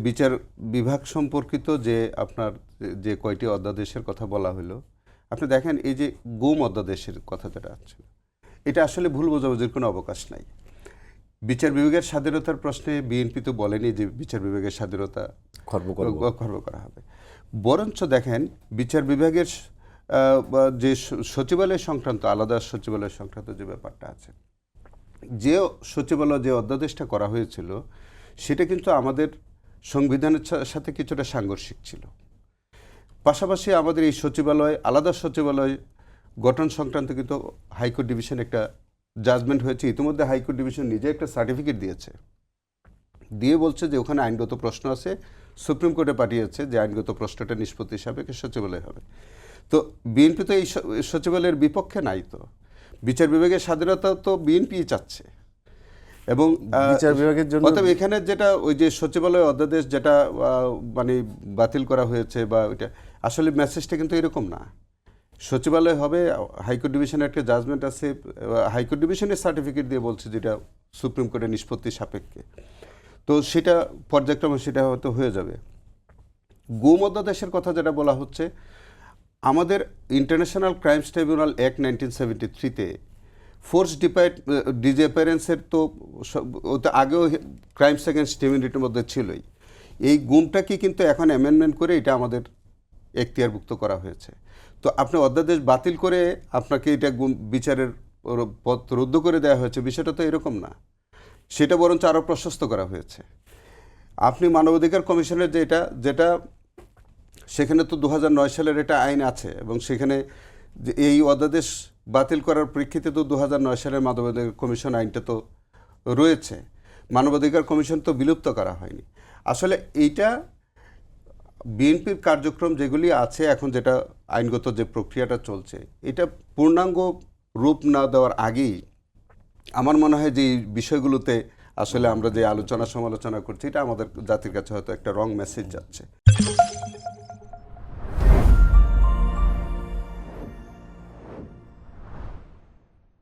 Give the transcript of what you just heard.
বিচার বিভাগ সম্পর্কিত যে আপনার যে কয়টি অধ্যাদেশের কথা বলা হলো, আপনি দেখেন এই যে গুম অধ্যাদেশের কথা যেটা আছে, এটা আসলে ভুল বোঝাবুঝির কোনো অবকাশ নাই। বিচার বিভাগের স্বাধীনতার প্রশ্নে বিএনপি তো বলেনি যে বিচার বিভাগের স্বাধীনতা খর্ব করা হবে। বরঞ্চ দেখেন বিচার বিভাগের যে সচিবালয় সংক্রান্ত, আলাদা সচিবালয় সংক্রান্ত যে ব্যাপারটা আছে, যে সচিবালয় যে অধ্যাদেশটা করা হয়েছিল সেটা কিন্তু আমাদের সংবিধানের সাথে কিছুটা সাংঘর্ষিক ছিল। পাশাপাশি আমাদের এই সচিবালয়, আলাদা সচিবালয় গঠন সংক্রান্ত কিন্তু হাইকোর্ট ডিভিশন একটা জাজমেন্ট হয়েছে। ইতিমধ্যে হাইকোর্ট ডিভিশন নিজে একটা সার্টিফিকেট দিয়েছে, দিয়ে বলছে যে ওখানে আইনগত প্রশ্ন আছে, সুপ্রিম কোর্টে পাঠিয়েছে যে আইনগত প্রশ্নটা নিষ্পত্তি সাপেক্ষে সচিবালয় হবে। তো বিএনপি তো এই সচিবালয়ের বিপক্ষে নাই। তো বিচার বিভাগের স্বাধীনতা তো বিএনপি চাচ্ছে, এবং বিচার বিভাগের জন্য অতএব এখানে যেটা ওই যে সচিবালয় অধ্যাদেশ যেটা মানে বাতিল করা হয়েছে বা ওইটা আসলে মেসেজটা কিন্তু এরকম না। সচিবালয় হবে, হাইকোর্ট ডিভিশনের একটা জাজমেন্ট আছে, হাইকোর্ট ডিভিশনের সার্টিফিকেট দিয়ে বলছে যেটা সুপ্রিম কোর্টের নিষ্পত্তি সাপেক্ষে, তো সেটা পর্যায়ক্রমে সেটা হয়তো হয়ে যাবে। গুম অধ্যাদেশের কথা যেটা বলা হচ্ছে, আমাদের ইন্টারন্যাশনাল ক্রাইমস ট্রাইব্যুনাল অ্যাক্ট 1973-তে ফোর্স ডিসঅ্যাপিয়ারেন্সের তো ওটা আগেও ক্রাইমস এগেনস্ট হিউম্যানিটির মধ্যে ছিলই। এই গুমটাকে কিন্তু এখন অ্যামেন্ডমেন্ট করে এটা আমাদের এখতিয়ারভুক্ত করা হয়েছে। তো আপনি অধ্যাদেশ বাতিল করে আপনাকে এটা বিচারের পথ রুদ্ধ করে দেওয়া হয়েছে, বিষয়টা তো এরকম না। সেটা বরঞ্চ আরও প্রশস্ত করা হয়েছে। আপনি মানবাধিকার কমিশনের যেটা সেখানে তো 2009 সালের এটা আইন আছে, এবং সেখানে এই অধ্যাদেশ বাতিল করার প্রেক্ষিতে তো 2009 সালের মানবাধিকার কমিশন আইনটা তো রয়েছে। মানবাধিকার কমিশন তো বিলুপ্ত করা হয়নি। আসলে এইটা বিএনপির কার্যক্রম যেগুলি আছে এখন, যেটা আইনগত যে প্রক্রিয়াটা চলছে, এটা পূর্ণাঙ্গ রূপ না দেওয়ার আগেই আমার মনে হয় যে এই বিষয়গুলোতে আসলে আমরা যে আলোচনা সমালোচনা করছি, এটা আমাদের জাতির কাছে হয়তো একটা রং মেসেজ যাচ্ছে।